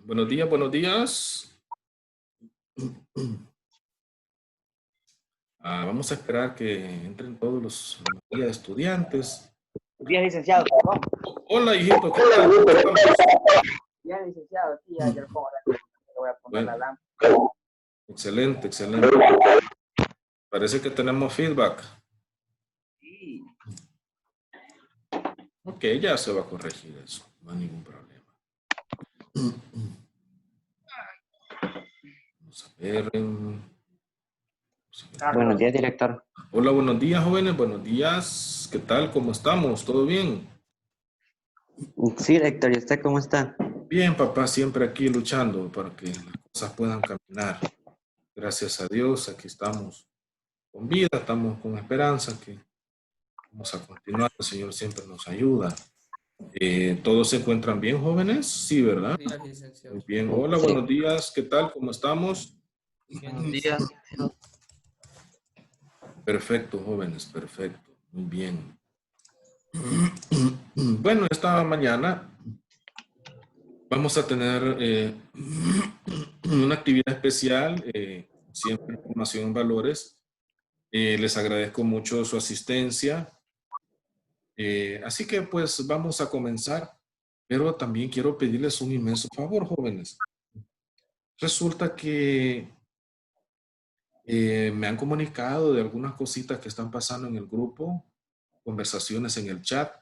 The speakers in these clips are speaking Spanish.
Buenos días, buenos días. Vamos a esperar que entren todos los estudiantes. Buenos días, licenciado. Perdón. Hola, hijito, ¿qué tal? ¿Cómo estamos? Bien, licenciado. Sí, ya le pongo le voy a poner la lámpara. Excelente, excelente. Parece que tenemos feedback. Sí. Ok, ya se va a corregir eso. No hay ningún problema. Vamos a ver. Buenos días, director. Hola, buenos días, jóvenes. Buenos días. ¿Qué tal? ¿Cómo estamos? ¿Todo bien? Sí, director. ¿Y usted cómo está? Bien, papá, siempre aquí luchando para que las cosas puedan caminar. Gracias a Dios, aquí estamos con vida, estamos con esperanza que vamos a continuar. El Señor siempre nos ayuda. ¿Todos se encuentran bien, jóvenes? Sí, ¿verdad? Muy bien. Hola, Sí. buenos días. ¿Qué tal? ¿Cómo estamos? Buenos días. Perfecto, jóvenes, perfecto. Muy bien. Bueno, esta mañana vamos a tener una actividad especial, siempre formación en valores. Les agradezco mucho su asistencia. Así que pues vamos a comenzar, pero también quiero pedirles un inmenso favor, jóvenes. Resulta que me han comunicado de algunas cositas que están pasando en el grupo, conversaciones en el chat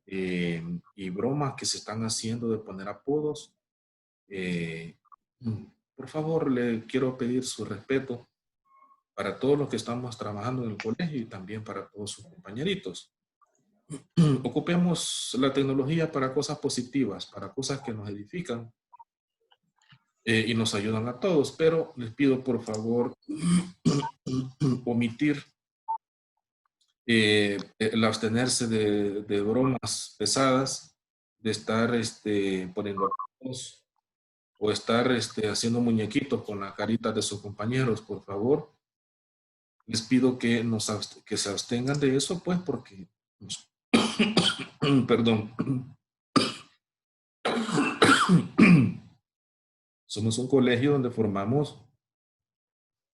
y bromas que se están haciendo de poner apodos. Eh, por favor, le quiero pedir su respeto para todos los que estamos trabajando en el colegio y también para todos sus compañeritos. Ocupemos la tecnología para cosas positivas, para cosas que nos edifican y nos ayudan a todos, pero les pido por favor omitir el abstenerse de bromas pesadas, de estar poniendo apodos o estar haciendo muñequitos con la carita de sus compañeros, por favor. Les pido que, que se abstengan de eso, pues, porque, perdón, somos un colegio donde formamos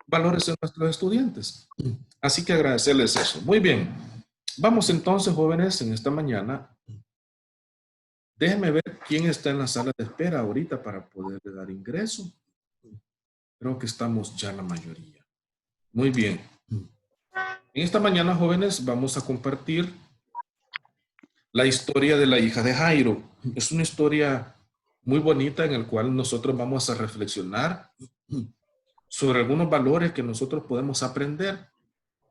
valores en nuestros estudiantes. Así que agradecerles eso. Muy bien. Vamos entonces, jóvenes, en esta mañana. Déjenme ver quién está en la sala de espera ahorita para poderle dar ingreso. Creo que estamos ya la mayoría. Muy bien. En esta mañana, jóvenes, vamos a compartir la historia de la hija de Jairo. Es una historia muy bonita en la cual nosotros vamos a reflexionar sobre algunos valores que nosotros podemos aprender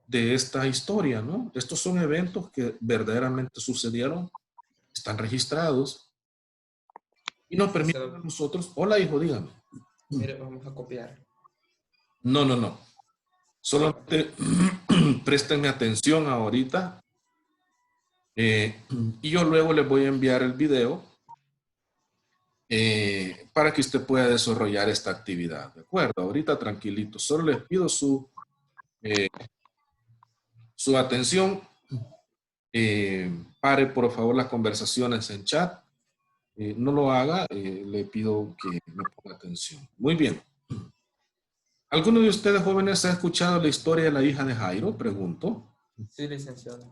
de esta historia, ¿no? Estos son eventos que verdaderamente sucedieron, están registrados y nos permiten a nosotros... Hola, hijo, dígame. Mire, vamos a copiar. No, no, no. Solamente préstenme atención ahorita y yo luego les voy a enviar el video para que usted pueda desarrollar esta actividad, ¿de acuerdo? Ahorita tranquilito, solo les pido su atención. Pare por favor las conversaciones en chat. No lo haga, le pido que me ponga atención. Muy bien. ¿Alguno de ustedes jóvenes ha escuchado la historia de la hija de Jairo? Pregunto. Sí, licenciado.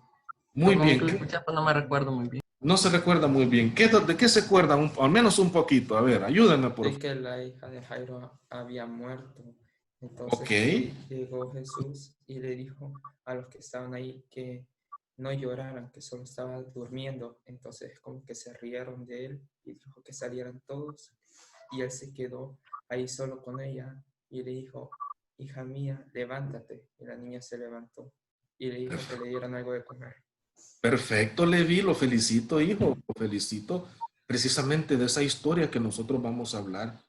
Muy bien. Que lo escuché, pero no me recuerdo muy bien. No se recuerda muy bien. ¿De qué se acuerda? Al menos un poquito. A ver, ayúdenme por favor. Es que la hija de Jairo había muerto. Entonces llegó Jesús y le dijo a los que estaban ahí que no lloraran, que solo estaba durmiendo. Entonces como que se rieron de él y dijo que salieran todos. Y él se quedó ahí solo con ella y le dijo, hija mía, levántate. Y la niña se levantó y le dijo que le dieran algo de comer. Perfecto, Levi, lo felicito, hijo, lo felicito precisamente de esa historia que nosotros vamos a hablar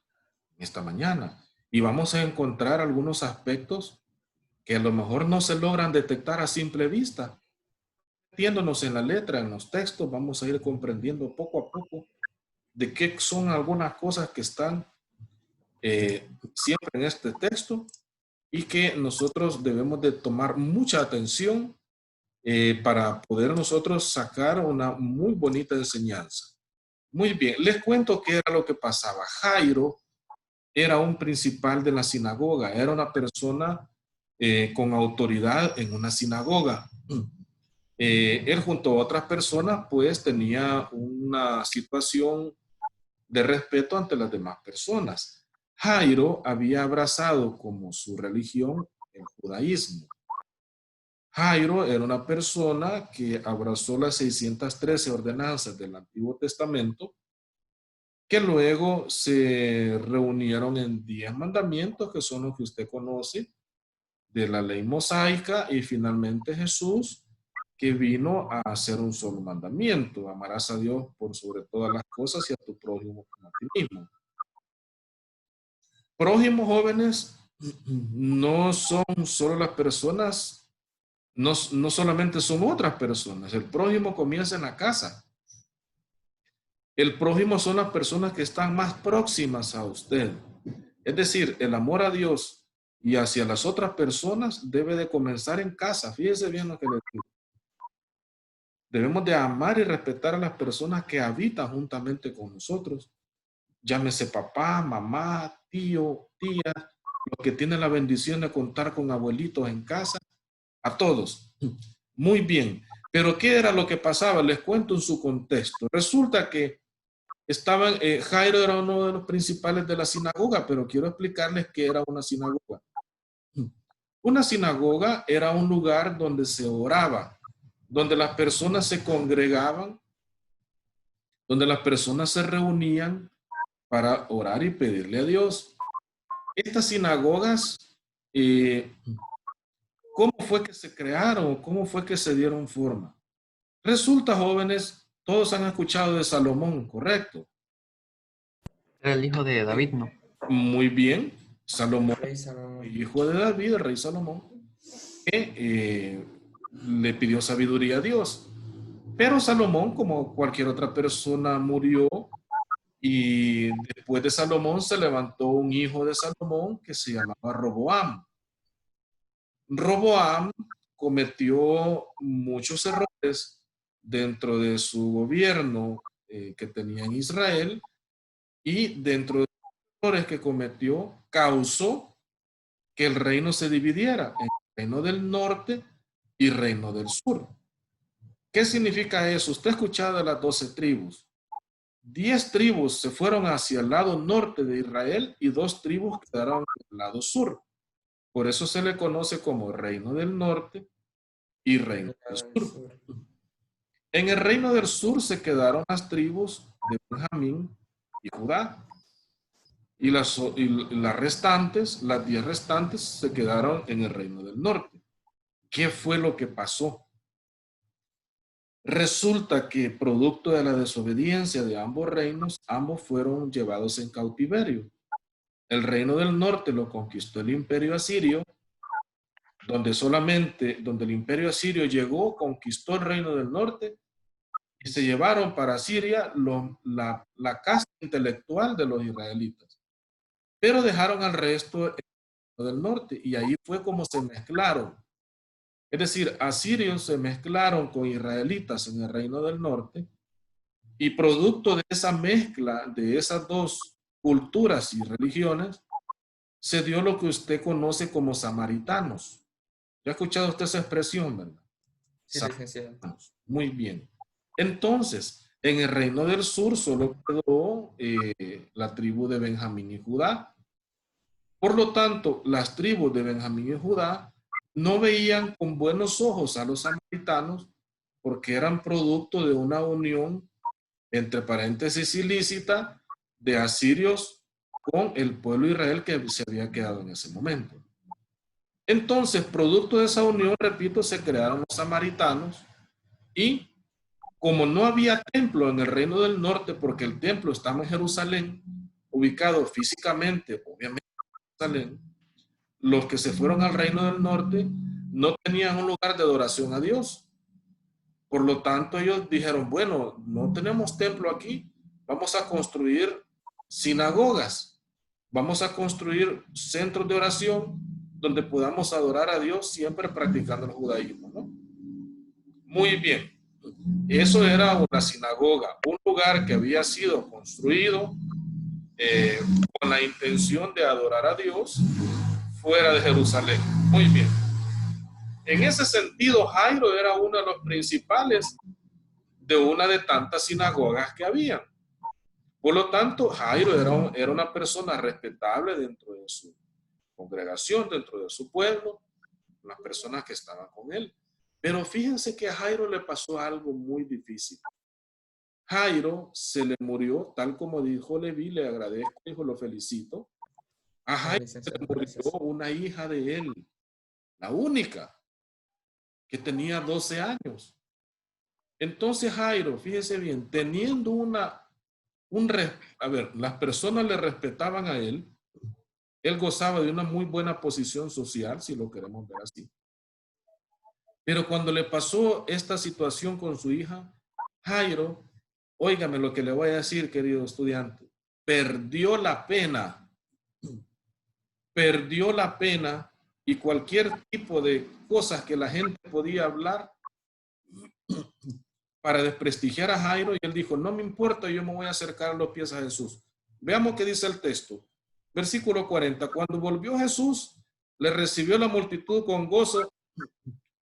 esta mañana. Y vamos a encontrar algunos aspectos que a lo mejor no se logran detectar a simple vista. Metiéndonos en la letra, en los textos, vamos a ir comprendiendo poco a poco de qué son algunas cosas que están siempre en este texto y que nosotros debemos de tomar mucha atención para poder nosotros sacar una muy bonita enseñanza. Muy bien, les cuento qué era lo que pasaba. Jairo era un principal de la sinagoga, era una persona con autoridad en una sinagoga. Él junto a otras personas pues tenía una situación de respeto ante las demás personas. Jairo había abrazado como su religión el judaísmo. Jairo era una persona que abrazó las 613 ordenanzas del Antiguo Testamento, que luego se reunieron en 10 mandamientos, que son los que usted conoce de la ley mosaica, y finalmente Jesús, que vino a hacer un solo mandamiento: amarás a Dios por sobre todas las cosas y a tu prójimo como a ti mismo. Prójimos, jóvenes, no son solo las personas, no solamente son otras personas. El prójimo comienza en la casa. El prójimo son las personas que están más próximas a usted. Es decir, el amor a Dios y hacia las otras personas debe de comenzar en casa. Fíjese bien lo que le digo. Debemos de amar y respetar a las personas que habitan juntamente con nosotros. Llámese papá, mamá, tío, tía, los que tienen la bendición de contar con abuelitos en casa, a todos. Muy bien. Pero ¿qué era lo que pasaba? Les cuento en su contexto. Resulta que Jairo era uno de los principales de la sinagoga, pero quiero explicarles qué era una sinagoga. Una sinagoga era un lugar donde se oraba, donde las personas se congregaban, donde las personas se reunían para orar y pedirle a Dios. Estas sinagogas, ¿cómo fue que se crearon? ¿Cómo fue que se dieron forma? Resulta, jóvenes, todos han escuchado de Salomón, ¿correcto? Era el hijo de David, ¿no? Muy bien. Salomón, Rey Salomón. hijo de David, el rey Salomón, que le pidió sabiduría a Dios. Pero Salomón, como cualquier otra persona, murió, y después de Salomón se levantó un hijo de Salomón que se llamaba Roboam. Roboam cometió muchos errores dentro de su gobierno que tenía en Israel, y dentro de los errores que cometió causó que el reino se dividiera en reino del norte y reino del sur. ¿Qué significa eso? Usted ha escuchado de las 12 tribus. 10 tribus se fueron hacia el lado norte de Israel y 2 tribus quedaron en el lado sur. Por eso se le conoce como reino del norte y reino del sur. En el reino del sur se quedaron las tribus de Benjamín y Judá. Y las restantes, las 10 restantes, se quedaron en el reino del norte. ¿Qué fue lo que pasó? Resulta que producto de la desobediencia de ambos reinos, ambos fueron llevados en cautiverio. El reino del norte lo conquistó el imperio asirio, donde el imperio asirio llegó, conquistó el reino del norte y se llevaron para Siria la casta intelectual de los israelitas. Pero dejaron al resto del norte, y ahí fue como se mezclaron. Es decir, asirios se mezclaron con israelitas en el reino del norte, y producto de esa mezcla de esas dos culturas y religiones, se dio lo que usted conoce como samaritanos. ¿Ya ha escuchado usted esa expresión, verdad? Sí, licenciado. Muy bien. Entonces, en el reino del sur solo quedó la tribu de Benjamín y Judá. Por lo tanto, las tribus de Benjamín y Judá no veían con buenos ojos a los samaritanos, porque eran producto de una unión, entre paréntesis, ilícita, de asirios con el pueblo de Israel que se había quedado en ese momento. Entonces, producto de esa unión, repito, se crearon los samaritanos, y como no había templo en el reino del norte, porque el templo estaba en Jerusalén, ubicado físicamente, obviamente, en Jerusalén, los que se fueron al reino del norte no tenían un lugar de adoración a Dios. Por lo tanto, ellos dijeron, bueno, no tenemos templo aquí, vamos a construir sinagogas, vamos a construir centros de oración donde podamos adorar a Dios siempre practicando el judaísmo, ¿no? Muy bien. Eso era una sinagoga, un lugar que había sido construido con la intención de adorar a Dios fuera de Jerusalén. Muy bien. En ese sentido, Jairo era uno de los principales de una de tantas sinagogas que había. Por lo tanto, Jairo era una persona respetable dentro de su congregación, dentro de su pueblo, las personas que estaban con él. Pero fíjense que a Jairo le pasó algo muy difícil. Jairo se le murió, tal como dijo Leví, le agradezco, dijo, lo felicito. A Jairo se le murió una hija de él, la única, que tenía 12 años. Entonces Jairo, fíjese bien, teniendo las personas le respetaban a él gozaba de una muy buena posición social, si lo queremos ver así. Pero cuando le pasó esta situación con su hija, Jairo, óigame lo que le voy a decir, querido estudiante, perdió la pena y cualquier tipo de cosas que la gente podía hablar para desprestigiar a Jairo, y él dijo, no me importa, yo me voy a acercar a los pies a Jesús. Veamos qué dice el texto. Versículo 40, cuando volvió Jesús, le recibió la multitud con gozo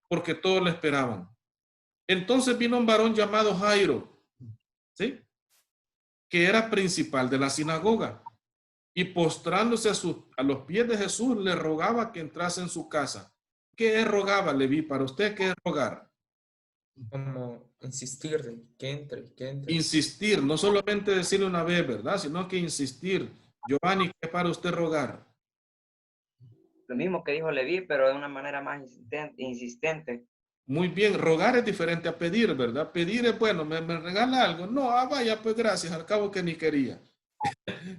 porque todos le esperaban. Entonces vino un varón llamado Jairo, ¿sí?, que era principal de la sinagoga, y postrándose a los pies de Jesús, le rogaba que entrase en su casa. ¿Qué es rogaba, Leví? Para usted, ¿qué es rogar? Como insistir, que entre, que entre. Insistir, no solamente decirle una vez, ¿verdad? Sino que insistir. Giovanni, ¿qué es para usted rogar? Lo mismo que dijo Leví, pero de una manera más insistente. Muy bien, rogar es diferente a pedir, ¿verdad? Pedir es, bueno, me regala algo. No, vaya, pues gracias, al cabo que ni quería.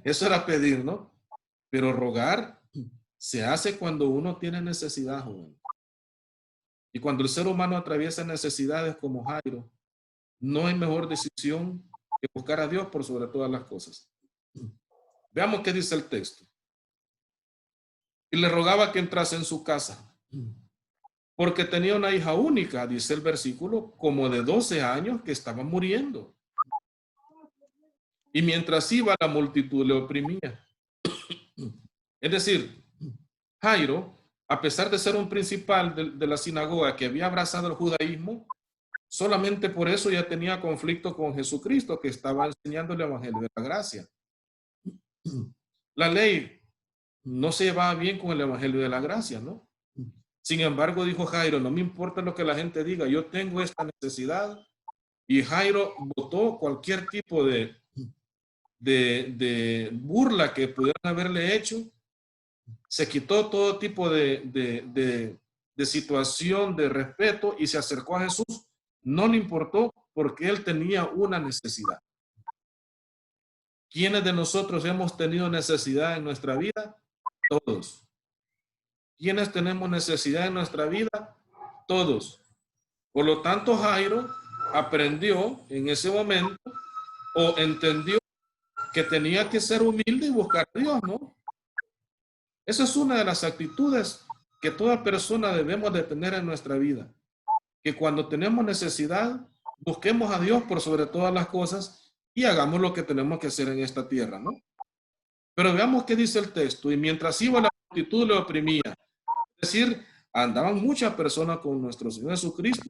Eso era pedir, ¿no? Pero rogar se hace cuando uno tiene necesidad, joven. Y cuando el ser humano atraviesa necesidades como Jairo, no hay mejor decisión que buscar a Dios por sobre todas las cosas. Veamos qué dice el texto. Y le rogaba que entrase en su casa, porque tenía una hija única, dice el versículo, como de 12 años, que estaba muriendo. Y mientras iba, la multitud le oprimía. Es decir, Jairo, a pesar de ser un principal de la sinagoga que había abrazado el judaísmo, solamente por eso ya tenía conflicto con Jesucristo, que estaba enseñando el evangelio de la gracia. La ley no se llevaba bien con el evangelio de la gracia, ¿no? Sin embargo, dijo Jairo, no me importa lo que la gente diga, yo tengo esta necesidad. Y Jairo votó cualquier tipo de burla que pudieran haberle hecho. Se quitó todo tipo de situación de respeto y se acercó a Jesús. No le importó porque él tenía una necesidad. ¿Quiénes de nosotros hemos tenido necesidad en nuestra vida? Todos. ¿Quiénes tenemos necesidad en nuestra vida? Todos. Por lo tanto, Jairo aprendió en ese momento o entendió que tenía que ser humilde y buscar a Dios, ¿no? Esa es una de las actitudes que toda persona debemos de tener en nuestra vida. Que cuando tenemos necesidad, busquemos a Dios por sobre todas las cosas y hagamos lo que tenemos que hacer en esta tierra, ¿no? Pero veamos qué dice el texto. Y mientras iba, la multitud le oprimía. Es decir, andaban muchas personas con nuestro Señor Jesucristo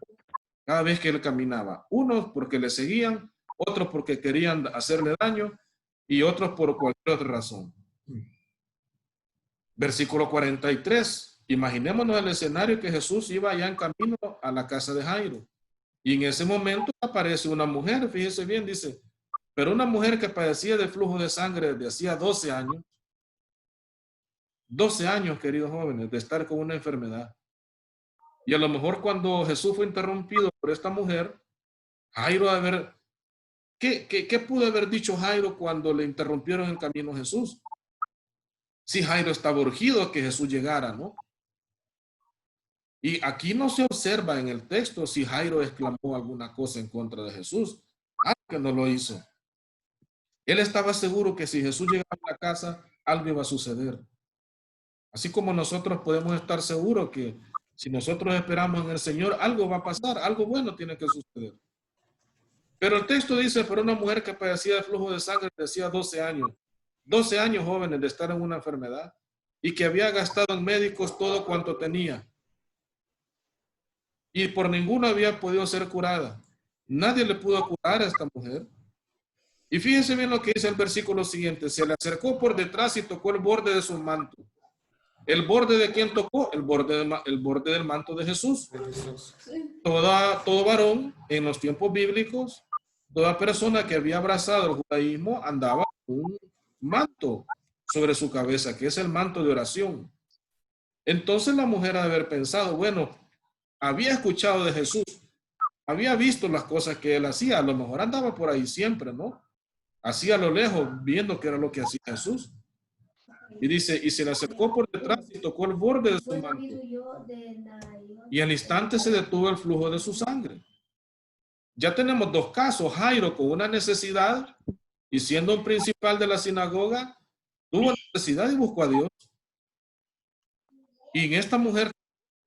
cada vez que él caminaba. Unos porque le seguían, otros porque querían hacerle daño y otros por cualquier otra razón. Versículo 43. Imaginémonos el escenario que Jesús iba allá en camino a la casa de Jairo. Y en ese momento aparece una mujer, fíjese bien, dice, pero una mujer que padecía de flujo de sangre desde hacía 12 años. 12 años, queridos jóvenes, de estar con una enfermedad. Y a lo mejor cuando Jesús fue interrumpido por esta mujer, Jairo, a ver, ¿qué pudo haber dicho Jairo cuando le interrumpieron en camino a Jesús? Si Jairo estaba urgido que Jesús llegara, ¿no? Y aquí no se observa en el texto si Jairo exclamó alguna cosa en contra de Jesús. Que no lo hizo. Él estaba seguro que si Jesús llegaba a la casa, algo iba a suceder. Así como nosotros podemos estar seguros que Si nosotros esperamos en el Señor, algo va a pasar, algo bueno tiene que suceder. Pero el texto dice, para una mujer que padecía de flujo de sangre, decía 12 años jóvenes de estar en una enfermedad y que había gastado en médicos todo cuanto tenía. Y por ninguno había podido ser curada. Nadie le pudo curar a esta mujer. Y fíjense bien lo que dice el versículo siguiente. Se le acercó por detrás y tocó el borde de su manto. ¿El borde de quién tocó? El borde del manto de Jesús. Todo varón en los tiempos bíblicos, toda persona que había abrazado el judaísmo andaba con un manto sobre su cabeza, que es el manto de oración. Entonces la mujer ha de haber pensado, bueno, había escuchado de Jesús, había visto las cosas que él hacía, a lo mejor andaba por ahí siempre, ¿no? Hacía a lo lejos, viendo que era lo que hacía Jesús. Y dice, y se le acercó por detrás y tocó el borde de su manto. Y al instante se detuvo el flujo de su sangre. Ya tenemos dos casos. Jairo con una necesidad y siendo un principal de la sinagoga, tuvo necesidad y buscó a Dios. Y en esta mujer,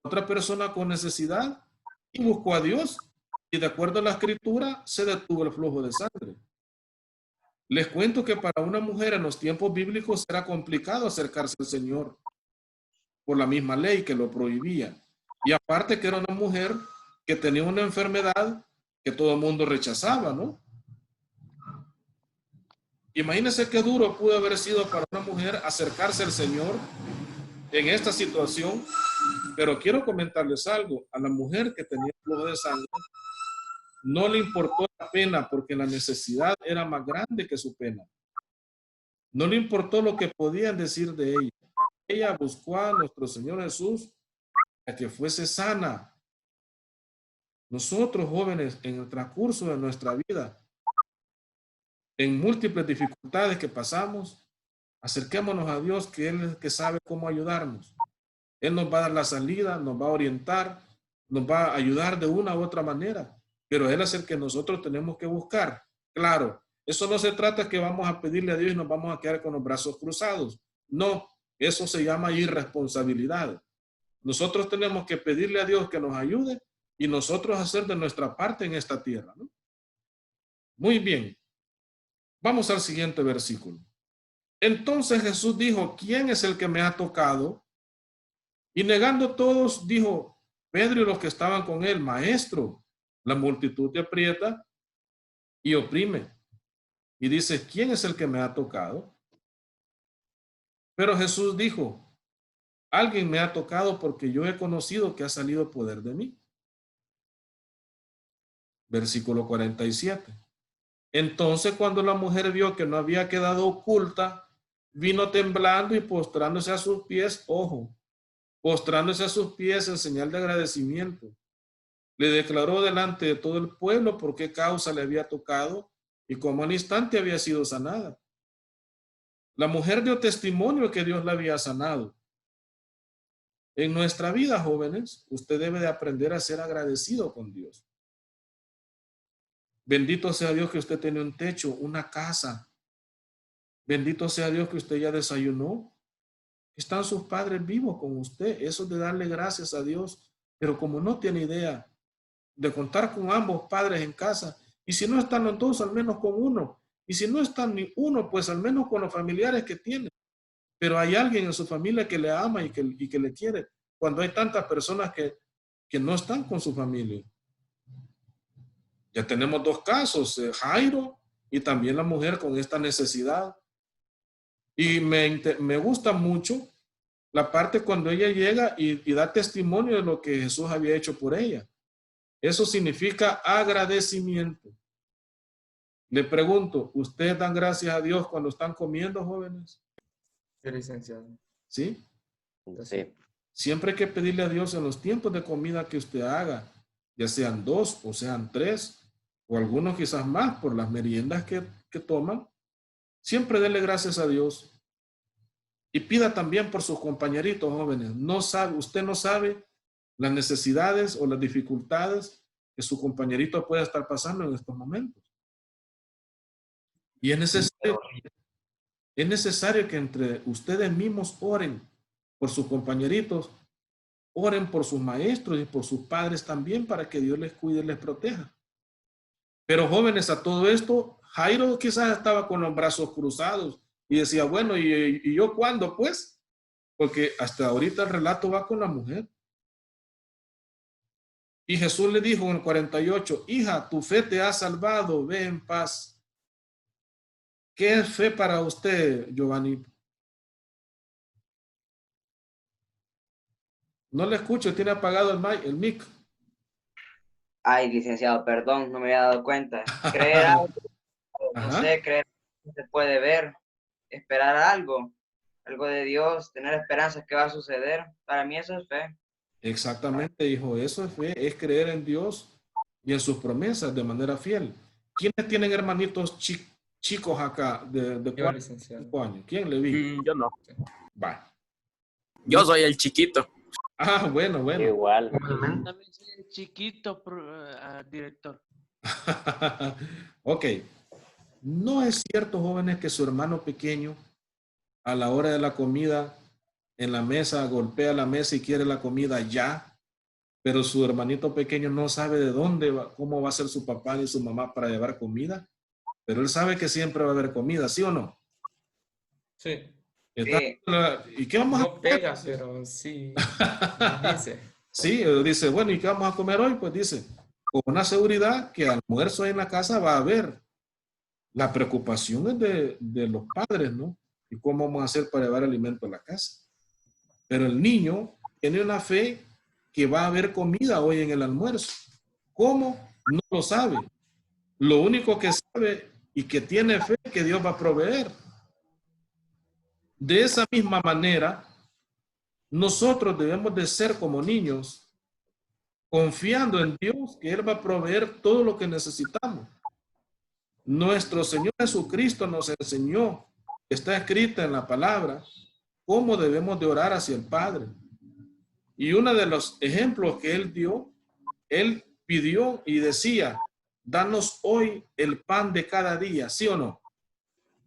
otra persona con necesidad y buscó a Dios. Y de acuerdo a la escritura, se detuvo el flujo de sangre. Les cuento que para una mujer en los tiempos bíblicos era complicado acercarse al Señor por la misma ley que lo prohibía. Y aparte que era una mujer que tenía una enfermedad que todo el mundo rechazaba, ¿no? Imagínense qué duro pudo haber sido para una mujer acercarse al Señor en esta situación. Pero quiero comentarles algo. A la mujer que tenía flujo de sangre no le importó la pena porque la necesidad era más grande que su pena. No le importó lo que podían decir de ella. Ella buscó a nuestro Señor Jesús para que fuese sana. Nosotros, jóvenes, en el transcurso de nuestra vida, en múltiples dificultades que pasamos, acerquémonos a Dios, que Él es el que sabe cómo ayudarnos. Él nos va a dar la salida, nos va a orientar, nos va a ayudar de una u otra manera, pero Él es el que nosotros tenemos que buscar. Claro, eso no se trata que vamos a pedirle a Dios y nos vamos a quedar con los brazos cruzados. No, eso se llama irresponsabilidad. Nosotros tenemos que pedirle a Dios que nos ayude y nosotros hacer de nuestra parte en esta tierra, ¿no? Muy bien. Vamos al siguiente versículo. Entonces Jesús dijo, ¿quién es el que me ha tocado? Y negando todos, dijo Pedro y los que estaban con él, Maestro, la multitud te aprieta y oprime. Y dice, ¿quién es el que me ha tocado? Pero Jesús dijo, alguien me ha tocado porque yo he conocido que ha salido poder de mí. Versículo 47. Entonces cuando la mujer vio que no había quedado oculta, vino temblando y postrándose a sus pies, postrándose a sus pies en señal de agradecimiento. Le declaró delante de todo el pueblo por qué causa le había tocado y cómo al instante había sido sanada. La mujer dio testimonio que Dios la había sanado. En nuestra vida, jóvenes, usted debe de aprender a ser agradecido con Dios. Bendito sea Dios que usted tiene un techo, una casa. Bendito sea Dios que usted ya desayunó. Están sus padres vivos con usted. Eso es de darle gracias a Dios. Pero como no tiene idea de contar con ambos padres en casa, y si no están los dos, al menos con uno. Y si no están ni uno, pues al menos con los familiares que tiene. Pero hay alguien en su familia que le ama y que le quiere. Cuando hay tantas personas que no están con su familia. Ya tenemos dos casos, Jairo y también la mujer con esta necesidad. Y me gusta mucho la parte cuando ella llega y da testimonio de lo que Jesús había hecho por ella. Eso significa agradecimiento. Le pregunto, ¿ustedes dan gracias a Dios cuando están comiendo, jóvenes? Sí, licenciado. ¿Sí? Sí. Siempre hay que pedirle a Dios en los tiempos de comida que usted haga, ya sean 2 o sean 3, o algunos quizás más por las meriendas que toman. Siempre denle gracias a Dios. Y pida también por sus compañeritos jóvenes. Usted no sabe las necesidades o las dificultades que su compañerito puede estar pasando en estos momentos. Y es necesario que entre ustedes mismos oren por sus compañeritos Oren por sus maestros y por sus padres también para que Dios les cuide y les proteja. Pero jóvenes, a todo esto, Jairo quizás estaba con los brazos cruzados y decía, bueno, ¿y yo cuándo pues? Porque hasta ahorita el relato va con la mujer. Y Jesús le dijo en el 48, hija, tu fe te ha salvado, ve en paz. ¿Qué es fe para usted, Giovanni? No le escucho, tiene apagado el mic. Ay, licenciado, perdón, no me había dado cuenta. Creer algo, no sé, creer que se puede ver, esperar algo de Dios, tener esperanzas que va a suceder. Para mí eso es fe. Exactamente, hijo, eso es fe, es creer en Dios y en sus promesas de manera fiel. ¿Quiénes tienen hermanitos chicos acá de 4 años? ¿Quién le vi? Yo no. Va. Yo soy el chiquito. Ah, bueno. Igual. También soy el chiquito, director. Ok. No es cierto, jóvenes, que su hermano pequeño a la hora de la comida en la mesa golpea la mesa y quiere la comida ya, pero su hermanito pequeño no sabe de dónde va, cómo va a ser su papá ni su mamá para llevar comida, pero él sabe que siempre va a haber comida, ¿sí o no? Sí. ¿Y qué vamos a comer? Pega, pero sí. Dice. Sí, dice, bueno, ¿y qué vamos a comer hoy? Pues dice, con una seguridad que almuerzo en la casa va a haber. La preocupación es de los padres, ¿no? ¿Y cómo vamos a hacer para llevar alimento a la casa? Pero el niño tiene una fe que va a haber comida hoy en el almuerzo. ¿Cómo? No lo sabe. Lo único que sabe y que tiene fe es que Dios va a proveer. De esa misma manera, nosotros debemos de ser como niños, confiando en Dios que Él va a proveer todo lo que necesitamos. Nuestro Señor Jesucristo nos enseñó, está escrita en la palabra, cómo debemos de orar hacia el Padre. Y uno de los ejemplos que Él dio, Él pidió y decía, danos hoy el pan de cada día, ¿sí o no?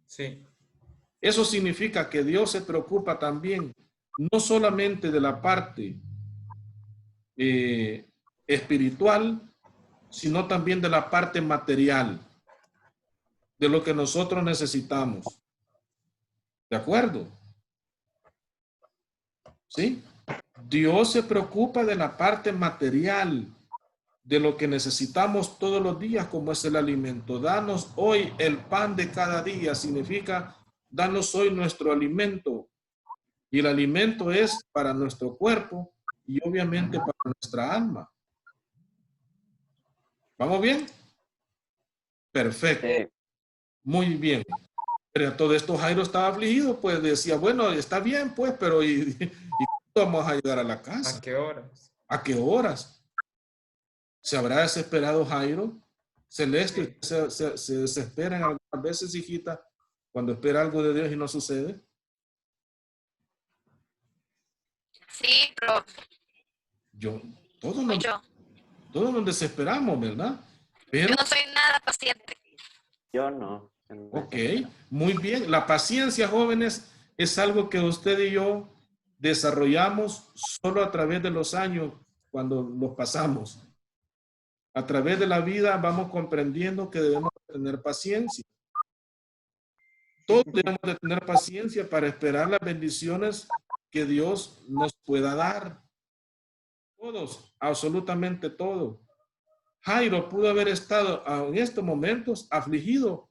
Sí. Eso significa que Dios se preocupa también, no solamente de la parte espiritual, sino también de la parte material, de lo que nosotros necesitamos. ¿De acuerdo? ¿Sí? Dios se preocupa de la parte material, de lo que necesitamos todos los días, como es el alimento. Danos hoy el pan de cada día, significa danos hoy nuestro alimento. Y el alimento es para nuestro cuerpo y obviamente para nuestra alma. ¿Vamos bien? Perfecto. Muy bien. Pero todo esto Jairo estaba afligido, pues decía, bueno, está bien, pues, pero ¿y cuándo vamos a llegar a la casa? ¿A qué horas? ¿A qué horas? ¿Se habrá desesperado Jairo? Celeste, se desesperan algunas veces, hijita, cuando espera algo de Dios y no sucede. Sí, pero todos nos desesperamos, ¿verdad? Pero, yo no soy nada paciente. Yo no. Ok, muy bien. La paciencia, jóvenes, es algo que usted y yo desarrollamos solo a través de los años cuando los pasamos. A través de la vida vamos comprendiendo que debemos tener paciencia. Todos debemos de tener paciencia para esperar las bendiciones que Dios nos pueda dar. Todos, absolutamente todos. Jairo pudo haber estado en estos momentos afligido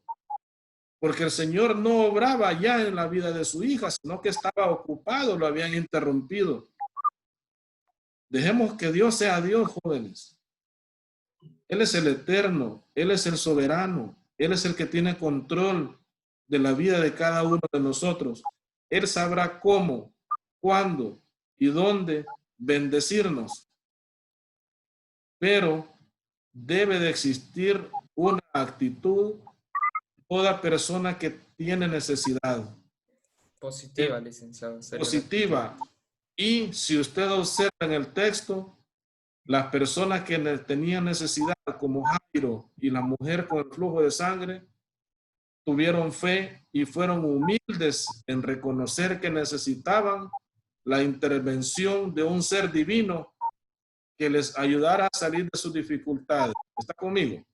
porque el Señor no obraba ya en la vida de su hija, sino que estaba ocupado, lo habían interrumpido. Dejemos que Dios sea Dios, jóvenes. Él es el eterno, Él es el soberano, Él es el que tiene control de la vida de cada uno de nosotros. Él sabrá cómo, cuándo y dónde bendecirnos. Pero debe de existir una actitud toda persona que tiene necesidad. Positiva, licenciado. Positiva. Y si usted observa en el texto, las personas que tenían necesidad, como Jairo y la mujer con el flujo de sangre, tuvieron fe y fueron humildes en reconocer que necesitaban la intervención de un ser divino que les ayudara a salir de sus dificultades. ¿Está conmigo?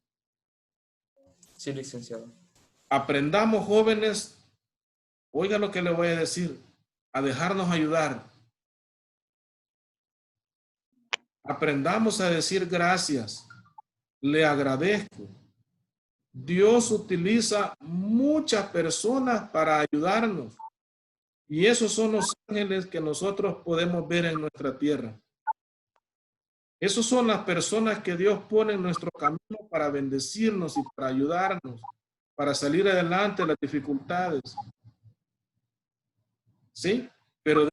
Sí, licenciado. Aprendamos, jóvenes, oiga lo que le voy a decir, a dejarnos ayudar. Aprendamos a decir gracias, le agradezco. Dios utiliza muchas personas para ayudarnos. Y esos son los ángeles que nosotros podemos ver en nuestra tierra. Esos son las personas que Dios pone en nuestro camino para bendecirnos y para ayudarnos, para salir adelante de las dificultades. ¿Sí? Pero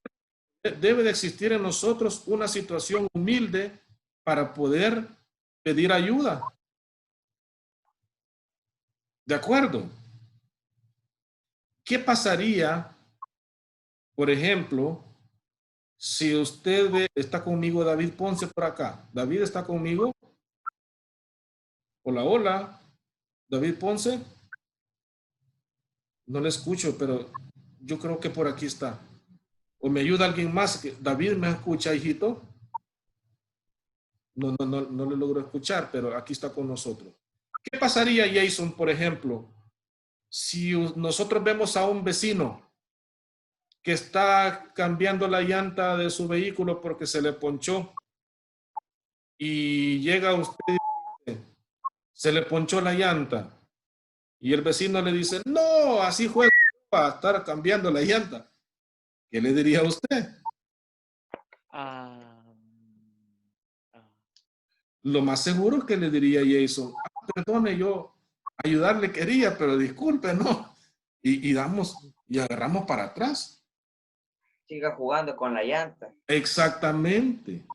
debe de existir en nosotros una situación humilde para poder pedir ayuda. ¿De acuerdo? ¿Qué pasaría, por ejemplo, si usted ve, está conmigo David Ponce por acá? ¿David está conmigo? Hola, hola. ¿David Ponce? No le escucho, pero yo creo que por aquí está. ¿O me ayuda alguien más? ¿David me escucha, hijito? No le logro escuchar, pero aquí está con nosotros. ¿Qué pasaría, Jason, por ejemplo, si nosotros vemos a un vecino que está cambiando la llanta de su vehículo porque se le ponchó y llega usted y dice, se le ponchó la llanta y el vecino le dice, no, así juega a estar cambiando la llanta? ¿Qué le diría a usted? Lo más seguro es que le diría a Jason, perdone, yo ayudarle quería, pero disculpe, ¿no? Y agarramos para atrás. Siga jugando con la llanta. Exactamente.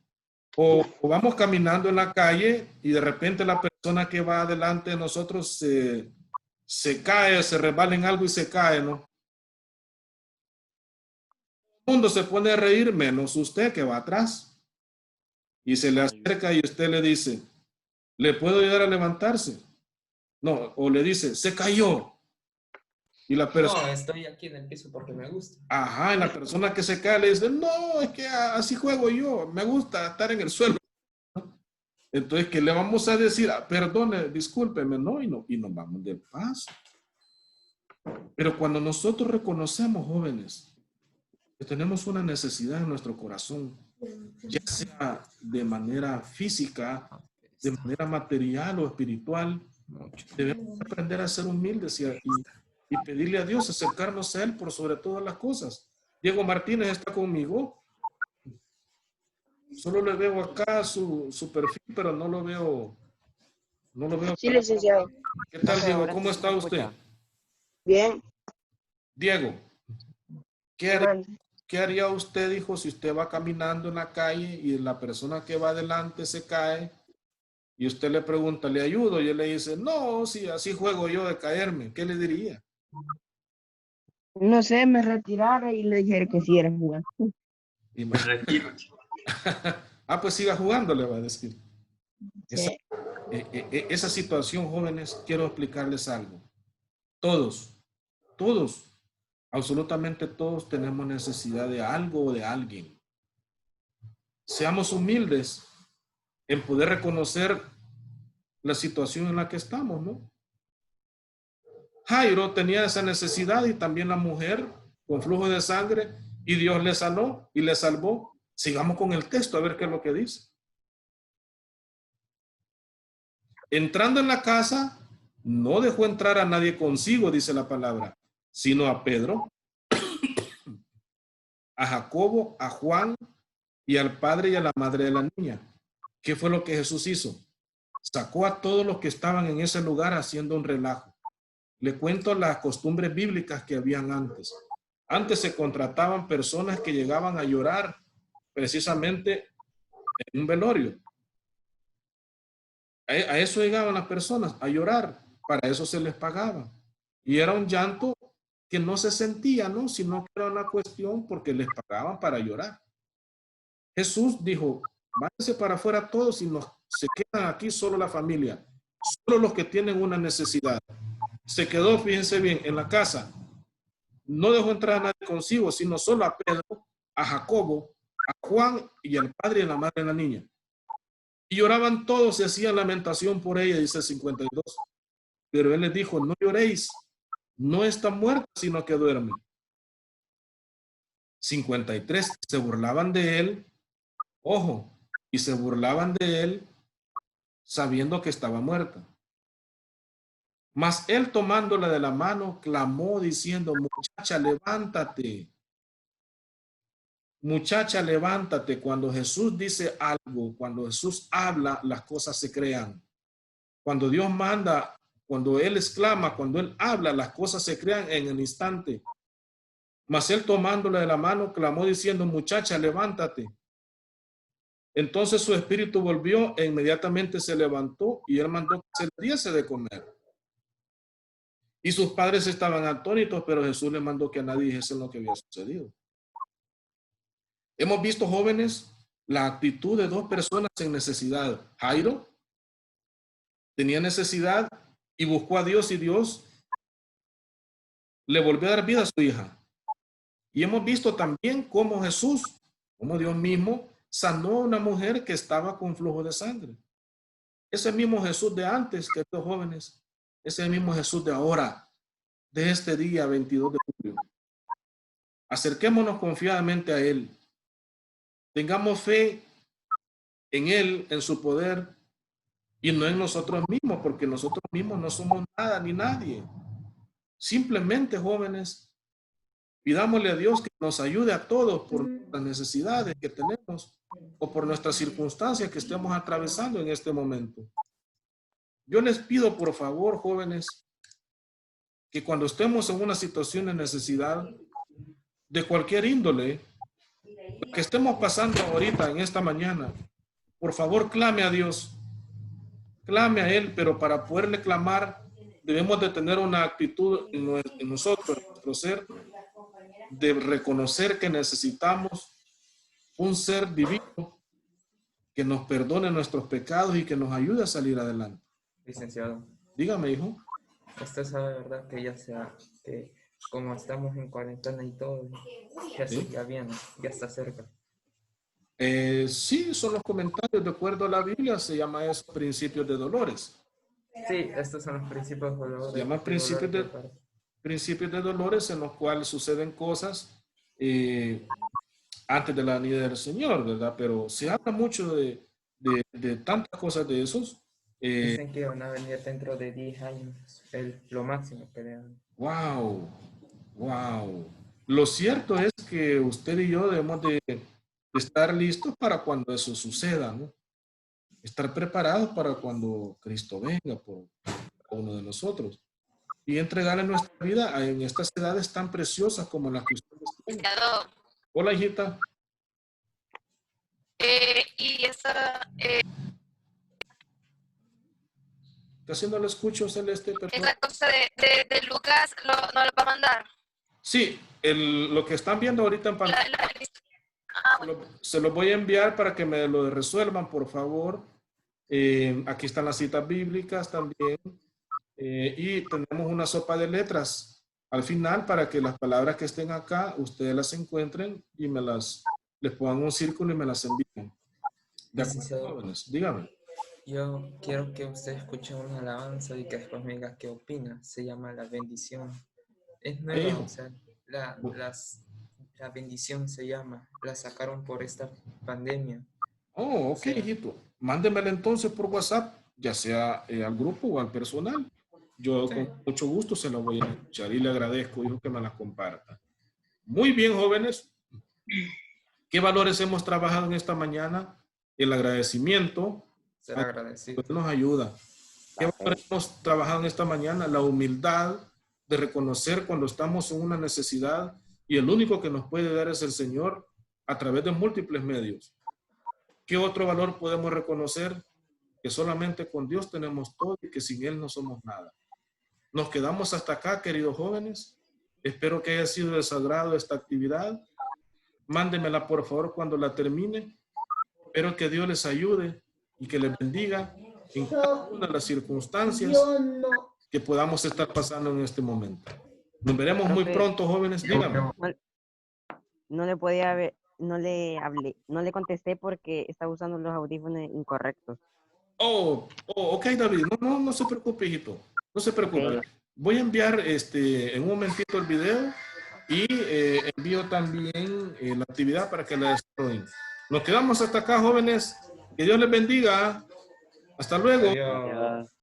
O vamos caminando en la calle y de repente la persona que va adelante de nosotros se cae, se resbala en algo y se cae, ¿no? Todo el mundo se pone a reír, menos usted que va atrás. Y se le acerca y usted le dice, ¿le puedo ayudar a levantarse? No, o le dice, se cayó. Y la persona... No, estoy aquí en el piso porque me gusta. Ajá, y la persona que se cae le dice, no, es que así juego yo, me gusta estar en el suelo. Entonces, ¿qué le vamos a decir? Perdone, discúlpeme, no, y nos vamos de paso. Pero cuando nosotros reconocemos, jóvenes, que tenemos una necesidad en nuestro corazón, ya sea de manera física, de manera material o espiritual, debemos aprender a ser humildes y pedirle a Dios, acercarnos a Él por sobre todas las cosas. Diego Martínez está conmigo. Solo le veo acá su perfil, pero no lo veo. Sí, licenciado. ¿Qué tal, Diego? ¿Cómo está usted? Bien. Diego, ¿qué haría usted, hijo, si usted va caminando en la calle y la persona que va adelante se cae y usted le pregunta, ¿le ayudo? Y él le dice, no, sí, así juego yo de caerme. ¿Qué le diría? No sé, me retirara y le dijera que sí era jugar. Me retiro. Pues siga jugando, le va a decir. Sí. Esa situación, jóvenes, quiero explicarles algo. Todos, absolutamente todos tenemos necesidad de algo o de alguien. Seamos humildes en poder reconocer la situación en la que estamos, ¿no? Jairo tenía esa necesidad y también la mujer con flujo de sangre y Dios le sanó y le salvó. Sigamos con el texto a ver qué es lo que dice. Entrando en la casa, no dejó entrar a nadie consigo, dice la palabra, sino a Pedro, a Jacobo, a Juan y al padre y a la madre de la niña. ¿Qué fue lo que Jesús hizo? Sacó a todos los que estaban en ese lugar haciendo un relajo. Le cuento las costumbres bíblicas que habían antes. Antes se contrataban personas que llegaban a llorar precisamente en un velorio. A eso llegaban las personas, a llorar. Para eso se les pagaba. Y era un llanto que no se sentía, ¿no? Sino que era una cuestión porque les pagaban para llorar. Jesús dijo, váyanse para afuera todos y se quedan aquí solo la familia, solo los que tienen una necesidad. Se quedó, fíjense bien, en la casa. No dejó entrar a nadie consigo, sino solo a Pedro, a Jacobo, a Juan y al padre y la madre de la niña. Y lloraban todos y hacían lamentación por ella, dice el 52. Pero él les dijo, no lloréis, no está muerta, sino que duerme. 53, se burlaban de él, ojo, y se burlaban de él sabiendo que estaba muerta. Mas él tomándola de la mano, clamó diciendo, muchacha, levántate. Muchacha, levántate. Cuando Jesús dice algo, cuando Jesús habla, las cosas se crean. Cuando Dios manda, cuando Él exclama, cuando Él habla, las cosas se crean en el instante. Mas él tomándola de la mano, clamó diciendo, muchacha, levántate. Entonces su espíritu volvió e inmediatamente se levantó y él mandó que se le diese de comer. Y sus padres estaban atónitos, pero Jesús les mandó que a nadie dijese lo que había sucedido. Hemos visto, jóvenes, la actitud de dos personas en necesidad. Jairo tenía necesidad y buscó a Dios y Dios le volvió a dar vida a su hija. Y hemos visto también cómo Jesús, como Dios mismo, sanó a una mujer que estaba con flujo de sangre. Ese mismo Jesús de antes, queridos jóvenes, ese mismo Jesús de ahora, de este día 22 de julio. Acerquémonos confiadamente a Él. Tengamos fe en Él, en su poder, y no en nosotros mismos, porque nosotros mismos no somos nada ni nadie. Simplemente, jóvenes, pidámosle a Dios que nos ayude a todos por las necesidades que tenemos o por nuestras circunstancias que estemos atravesando en este momento. Yo les pido, por favor, jóvenes, que cuando estemos en una situación de necesidad de cualquier índole, lo que estemos pasando ahorita en esta mañana, por favor, clame a Dios. Clame a Él, pero para poderle clamar debemos de tener una actitud en nosotros, en nuestro ser, de reconocer que necesitamos un ser divino que nos perdone nuestros pecados y que nos ayude a salir adelante. Licenciado. Dígame, hijo. Usted sabe, ¿verdad? Que ya sea, que como estamos en cuarentena y todo, ya, ¿Sí? ya viene, ya está cerca. Sí, son los comentarios. De acuerdo a la Biblia, se llama eso principios de dolores. Sí, estos son los principios de dolores. Se llaman principios de dolores en los cuales suceden cosas antes de la venida del Señor, ¿verdad? Pero se habla mucho de tantas cosas de esos. Dicen que van a venir dentro de 10 años, lo máximo que le dan. Wow, wow. Lo cierto es que usted y yo debemos de estar listos para cuando eso suceda, ¿no? Estar preparados para cuando Cristo venga por uno de nosotros y entregarle nuestra vida en estas edades tan preciosas como las que ustedes tienen. Hola, hijita. Y esa, Casi no lo escucho, Celeste. Perdón. esa cosa de Lucas, ¿no lo va a mandar? Sí, lo que están viendo ahorita en pantalla, Bueno. se lo voy a enviar para que me lo resuelvan, por favor. Aquí están las citas bíblicas también. Y tenemos una sopa de letras al final para que las palabras que estén acá, ustedes las encuentren y les pongan un círculo y me las envíen. De acuerdo, jóvenes, dígame. Yo quiero que usted escuche una alabanza y que después me diga qué opina. Se llama La Bendición. Es nueva, o sea, la bendición se llama. La sacaron por esta pandemia. Oh, ok, hijito. Mándemela entonces por WhatsApp, ya sea al grupo o al personal. Yo con mucho gusto se la voy a escuchar y le agradezco, hijo, que me la comparta. Muy bien, jóvenes. ¿Qué valores hemos trabajado en esta mañana? El agradecimiento. Ser agradecido. Nos ayuda. ¿Qué valores hemos trabajado en esta mañana? La humildad de reconocer cuando estamos en una necesidad y el único que nos puede dar es el Señor a través de múltiples medios. ¿Qué otro valor podemos reconocer? Que solamente con Dios tenemos todo y que sin Él no somos nada. Nos quedamos hasta acá, queridos jóvenes. Espero que haya sido de su agrado esta actividad. Mándenmela, por favor, cuando la termine. Espero que Dios les ayude y que les bendiga en cada una de las circunstancias que podamos estar pasando en este momento. Nos veremos muy pronto, jóvenes. Díganme. No le podía no le hablé, no le contesté porque estaba usando los audífonos incorrectos. Ok, David, no se preocupe, hijito, no se preocupe. Okay. Voy a enviar en un momentito el video y envío también la actividad para que la desarrollen. Nos quedamos hasta acá, jóvenes. Que Dios les bendiga. Hasta luego. Adiós.